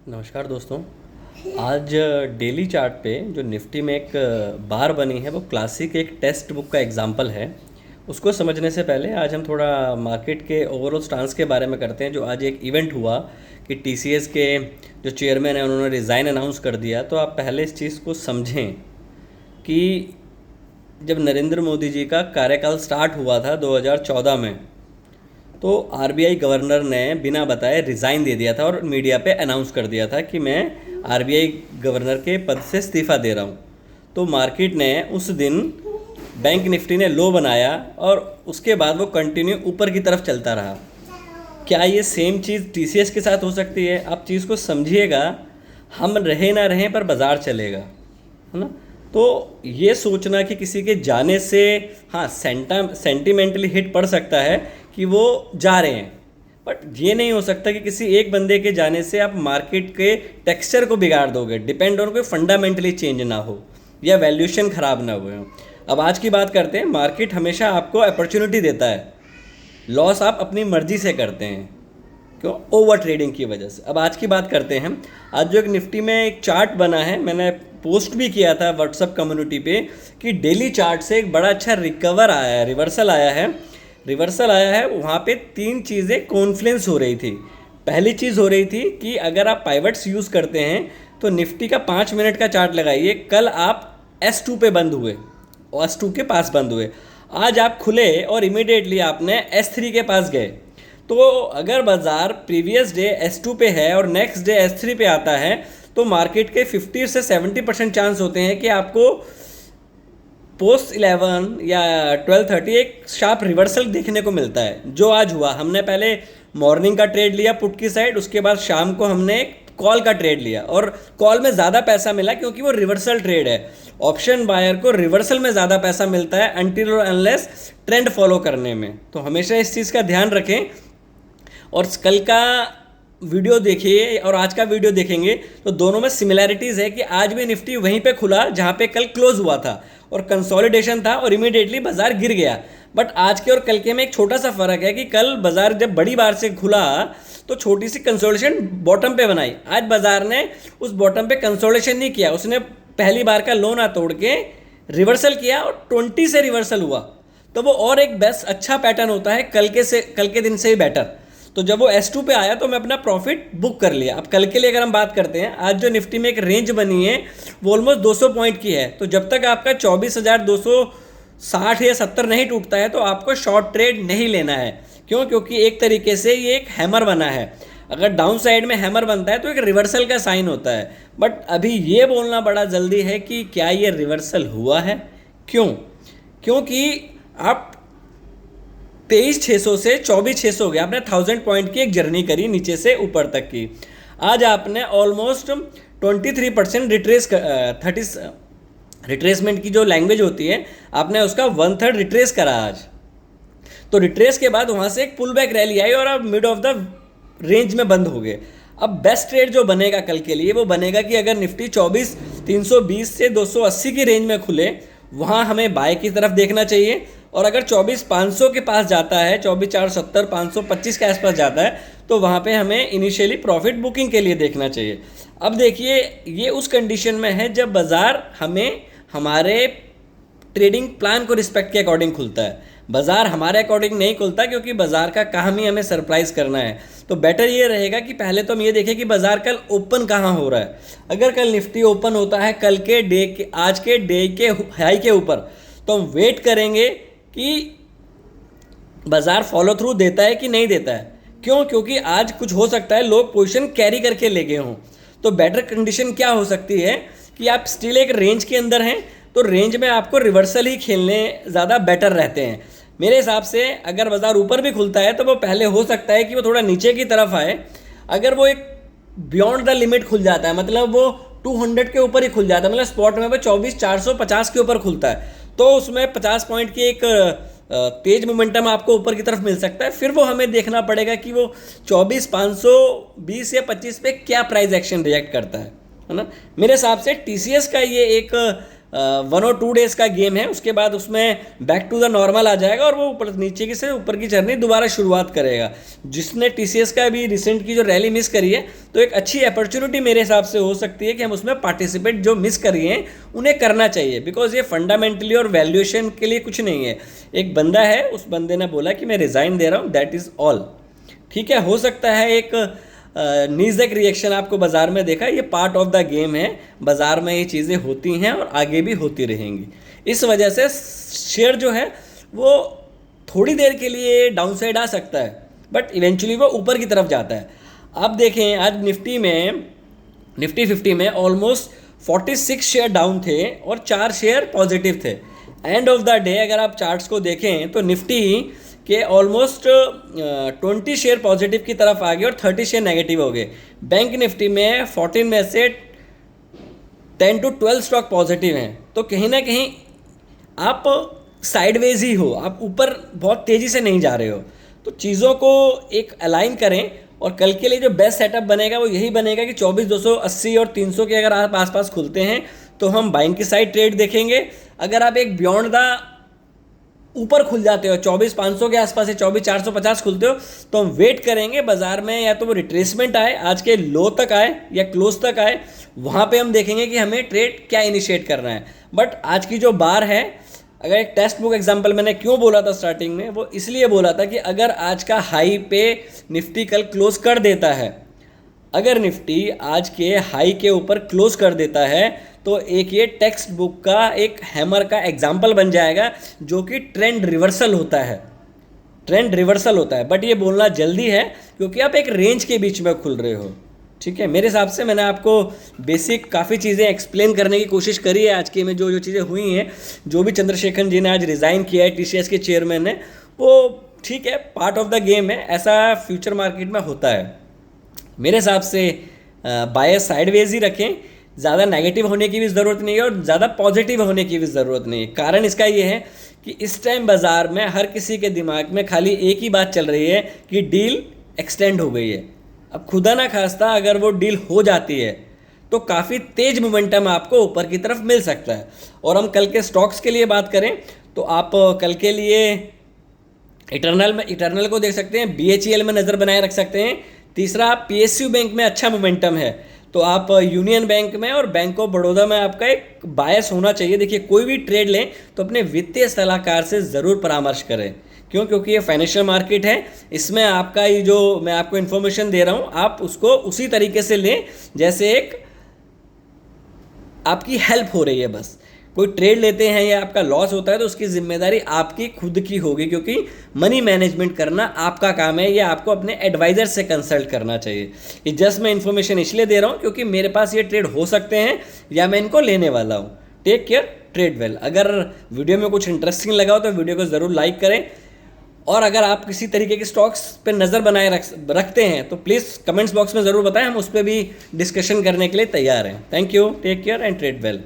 नमस्कार दोस्तों। आज डेली चार्ट पे जो निफ्टी में एक बार बनी है वो क्लासिक एक टेक्स्ट बुक का एग्जाम्पल है। उसको समझने से पहले आज हम थोड़ा मार्केट के ओवरऑल स्टांस के बारे में करते हैं। जो आज एक इवेंट हुआ कि टीसीएस के जो चेयरमैन हैं उन्होंने रिज़ाइन अनाउंस कर दिया। तो आप पहले इस चीज़ को समझें कि जब नरेंद्र मोदी जी का कार्यकाल स्टार्ट हुआ था 2014 में, तो आरबीआई गवर्नर ने बिना बताए रिज़ाइन दे दिया था और मीडिया पे अनाउंस कर दिया था कि मैं आरबीआई गवर्नर के पद से इस्तीफ़ा दे रहा हूँ। तो मार्केट ने उस दिन बैंक निफ्टी ने लो बनाया और उसके बाद वो कंटिन्यू ऊपर की तरफ चलता रहा। क्या ये सेम चीज़ टीसीएस के साथ हो सकती है? आप चीज़ को समझिएगा। हम रहे ना रहें पर बाज़ार चलेगा, है ना। तो ये सोचना कि किसी के जाने से हाँ सेंटिमेंटली हिट पड़ सकता है कि वो जा रहे हैं, बट ये नहीं हो सकता कि किसी एक बंदे के जाने से आप मार्केट के टेक्सचर को बिगाड़ दोगे। डिपेंड ऑन कोई फंडामेंटली चेंज ना हो या वैल्यूएशन ख़राब ना हुए हो। अब आज की बात करते हैं। मार्केट हमेशा आपको अपॉर्चुनिटी देता है, लॉस आप अपनी मर्जी से करते हैं। क्यों? ओवर ट्रेडिंग की वजह से। अब आज की बात करते हैं। आज जो एक निफ्टी में एक चार्ट बना है, मैंने पोस्ट भी किया था व्हाट्सअप कम्युनिटी पे कि डेली चार्ट से एक बड़ा अच्छा रिकवर आया है, रिवर्सल आया है। वहाँ पे तीन चीज़ें कॉन्फ्लुएंस हो रही थी। पहली चीज़ हो रही थी कि अगर आप पाइवट्स यूज़ करते हैं तो निफ्टी का 5 मिनट का चार्ट लगाइए। कल आप S2 पे बंद हुए, S2 के पास बंद हुए। आज आप खुले और इमीडिएटली आपने S3 के पास गए। तो अगर बाज़ार प्रीवियस डे S2 पे है और नेक्स्ट डे S3 पे आता है तो मार्केट के 50 से 70% चांस होते हैं कि आपको पोस्ट 11 या 12:30 एक शार्प रिवर्सल देखने को मिलता है, जो आज हुआ। हमने पहले मॉर्निंग का ट्रेड लिया पुट की साइड, उसके बाद शाम को हमने एक कॉल का ट्रेड लिया और कॉल में ज़्यादा पैसा मिला क्योंकि वो रिवर्सल ट्रेड है। ऑप्शन बायर को रिवर्सल में ज़्यादा पैसा मिलता है अनटिल और अनलेस ट्रेंड फॉलो करने में। तो हमेशा इस चीज़ का ध्यान रखें। और कल का वीडियो देखिए और आज का वीडियो देखेंगे तो दोनों में सिमिलैरिटीज़ है कि आज भी निफ्टी वहीं पे खुला जहाँ पे कल क्लोज हुआ था और कंसोलिडेशन था और इमीडिएटली बाजार गिर गया। बट आज के और कल के में एक छोटा सा फर्क है कि कल बाजार जब बड़ी बार से खुला तो छोटी सी कंसोलिडेशन बॉटम पे बनाई। आज बाजार ने उस बॉटम पे कंसोलिडेशन नहीं किया, उसने पहली बार का लो ना तोड़ के रिवर्सल किया और 20 से रिवर्सल हुआ। तो वो और एक बेस्ट अच्छा पैटर्न होता है कल के दिन से ही बेटर। तो जब वो S2 पे आया तो मैं अपना प्रॉफिट बुक कर लिया। अब कल के लिए अगर हम बात करते हैं, आज जो निफ्टी में एक रेंज बनी है वो ऑलमोस्ट 200 पॉइंट की है। तो जब तक आपका 24,260 या 70 नहीं टूटता है तो आपको शॉर्ट ट्रेड नहीं लेना है। क्यों? क्योंकि एक तरीके से ये एक हैमर बना है। अगर डाउन साइड में हैमर बनता है तो एक रिवर्सल का साइन होता है। बट अभी ये बोलना बड़ा जल्दी है कि क्या ये रिवर्सल हुआ है। क्यों? क्योंकि आप 23,600 से 24,600 हो गया। आपने 1000 पॉइंट की एक जर्नी करी नीचे से ऊपर तक की। आज आपने ऑलमोस्ट 23% रिट्रेसमेंट की जो लैंग्वेज होती है, आपने उसका 1/3 रिट्रेस करा आज। तो रिट्रेस के बाद वहाँ से एक पुल बैक रैली आई और अब मिड ऑफ द रेंज में बंद हो गए। अब बेस्ट ट्रेड जो बनेगा कल के लिए वो बनेगा कि अगर निफ्टी 24,320 से 280 की रेंज में खुले, वहाँ हमें बाय की तरफ देखना चाहिए। और अगर 24,500 के पास जाता है, 24,470, 525 के आसपास जाता है, तो वहाँ पे हमें इनिशियली प्रॉफिट बुकिंग के लिए देखना चाहिए। अब देखिए, ये उस कंडीशन में है जब बाज़ार हमें हमारे ट्रेडिंग प्लान को रिस्पेक्ट के अकॉर्डिंग खुलता है। बाज़ार हमारे अकॉर्डिंग नहीं खुलता क्योंकि बाज़ार का काम ही हमें सरप्राइज़ करना है। तो बेटर ये रहेगा कि पहले तो हम ये देखें कि बाज़ार कल ओपन कहाँ हो रहा है। अगर कल निफ्टी ओपन होता है कल के डे के आज के डे के हाई के ऊपर, तो हम वेट करेंगे कि बाज़ार फॉलो थ्रू देता है कि नहीं देता है। क्यों? क्योंकि आज कुछ हो सकता है लोग पोजीशन कैरी करके ले गए हों। तो बेटर कंडीशन क्या हो सकती है कि आप स्टिल एक रेंज के अंदर हैं, तो रेंज में आपको रिवर्सल ही खेलने ज़्यादा बेटर रहते हैं मेरे हिसाब से। अगर बाज़ार ऊपर भी खुलता है तो वो पहले हो सकता है कि वो थोड़ा नीचे की तरफ आए। अगर वो एक बियॉन्ड द लिमिट खुल जाता है, मतलब वो 200 के ऊपर ही खुल जाता है, मतलब स्पॉट में वो 24,450 के ऊपर खुलता है, तो उसमें 50 पॉइंट की एक तेज मोमेंटम आपको ऊपर की तरफ मिल सकता है। फिर वो हमें देखना पड़ेगा कि वो 24,520 या 25 पे क्या प्राइस एक्शन रिएक्ट करता है ना। मेरे हिसाब से टीसीएस का ये एक 1 और 2 डेज का गेम है, उसके बाद उसमें बैक टू द नॉर्मल आ जाएगा और वो ऊपर नीचे की से ऊपर की जर्नी दोबारा शुरुआत करेगा। जिसने टीसीएस का अभी रिसेंट की जो रैली मिस करी है, तो एक अच्छी अपॉर्चुनिटी मेरे हिसाब से हो सकती है कि हम उसमें पार्टिसिपेट जो मिस करिए हैं उन्हें करना चाहिए, बिकॉज ये फंडामेंटली और वैल्यूएशन के लिए कुछ नहीं है। एक बंदा है, उस बंदे ने बोला कि मैं रिज़ाइन दे रहा हूँ, दैट इज़ ऑल। ठीक है, हो सकता है एक नीज़ेक रिएक्शन आपको बाज़ार में देखा, ये पार्ट ऑफ द गेम है, बाज़ार में ये चीज़ें होती हैं और आगे भी होती रहेंगी। इस वजह से शेयर जो है वो थोड़ी देर के लिए डाउन साइड आ सकता है, बट इवेंचुअली वो ऊपर की तरफ जाता है। आप देखें आज निफ्टी 50 में ऑलमोस्ट 46 शेयर डाउन थे और 4 शेयर पॉजिटिव थे। एंड ऑफ द डे अगर आप चार्ट्स को देखें तो निफ्टी के ऑलमोस्ट 20 शेयर पॉजिटिव की तरफ आ गए और 30 शेयर नेगेटिव हो गए। बैंक निफ्टी में 14 में से 10 to 12 स्टॉक पॉजिटिव हैं। तो कहीं ना कहीं आप साइडवेज ही हो, आप ऊपर बहुत तेज़ी से नहीं जा रहे हो। तो चीज़ों को एक अलाइन करें और कल के लिए जो बेस्ट सेटअप बनेगा वो यही बनेगा कि 24,280 और 300 के अगर आप आसपास खुलते हैं तो हम बाइंग की साइड ट्रेड देखेंगे। अगर आप एक बियॉन्ड द ऊपर खुल जाते हो, 24,500 के आसपास या 24,450 खुलते हो, तो हम वेट करेंगे बाजार में या तो वो रिट्रेसमेंट आए, आज के लो तक आए या क्लोज तक आए, वहाँ पे हम देखेंगे कि हमें ट्रेड क्या इनिशिएट करना है। बट आज की जो बार है, अगर एक टेक्स्ट बुक एग्जांपल मैंने क्यों बोला था स्टार्टिंग में, वो इसलिए बोला था कि अगर आज का हाई पे निफ्टी कल क्लोज कर देता है, अगर निफ्टी आज के हाई के ऊपर क्लोज कर देता है तो एक ये टेक्स्ट बुक का एक हैमर का एग्जाम्पल बन जाएगा जो कि ट्रेंड रिवर्सल होता है। बट ये बोलना जल्दी है क्योंकि आप एक रेंज के बीच में खुल रहे हो। ठीक है, मेरे हिसाब से मैंने आपको बेसिक काफ़ी चीज़ें एक्सप्लेन करने की कोशिश करी है आज के में। जो चीज़ें हुई हैं, जो भी चंद्रशेखर जी ने आज रिज़ाइन किया है टीसीएस के चेयरमैन ने, वो ठीक है, पार्ट ऑफ द गेम है, ऐसा फ्यूचर मार्केट में होता है। मेरे हिसाब से बायस साइडवेज ही रखें, ज़्यादा नेगेटिव होने की भी ज़रूरत नहीं है और ज़्यादा पॉजिटिव होने की भी ज़रूरत नहीं है। कारण इसका ये है कि इस टाइम बाज़ार में हर किसी के दिमाग में खाली एक ही बात चल रही है कि डील एक्सटेंड हो गई है। अब खुदा ना खास्ता अगर वो डील हो जाती है तो काफ़ी तेज मोमेंटम आपको ऊपर की तरफ मिल सकता है। और हम कल के स्टॉक्स के लिए बात करें तो आप कल के लिए इटर्नल को देख सकते हैं, BHEL में नज़र बनाए रख सकते हैं। तीसरा, आप PSU बैंक में अच्छा मोमेंटम है तो आप यूनियन बैंक में और बैंक ऑफ बड़ौदा में आपका एक बायस होना चाहिए। देखिए, कोई भी ट्रेड लें तो अपने वित्तीय सलाहकार से ज़रूर परामर्श करें। क्यों? क्योंकि ये फाइनेंशियल मार्केट है, इसमें आपका ये जो मैं आपको इन्फॉर्मेशन दे रहा हूँ आप उसको उसी तरीके से लें जैसे एक आपकी हेल्प हो रही है। बस कोई ट्रेड लेते हैं या आपका लॉस होता है तो उसकी जिम्मेदारी आपकी खुद की होगी, क्योंकि मनी मैनेजमेंट करना आपका काम है, या आपको अपने एडवाइज़र से कंसल्ट करना चाहिए। ये जस्ट मैं इन्फॉर्मेशन इसलिए दे रहा हूँ क्योंकि मेरे पास ये ट्रेड हो सकते हैं या मैं इनको लेने वाला हूँ। Take care, tread well. अगर वीडियो में कुछ इंटरेस्टिंग लगा हो तो वीडियो को ज़रूर लाइक करें, और अगर आप किसी तरीके के स्टॉक्स पे नज़र बनाए रखते हैं तो प्लीज़ कमेंट्स बॉक्स में ज़रूर बताएं, हम उस पर भी डिस्कशन करने के लिए तैयार हैं। Thank you, take care and tread well.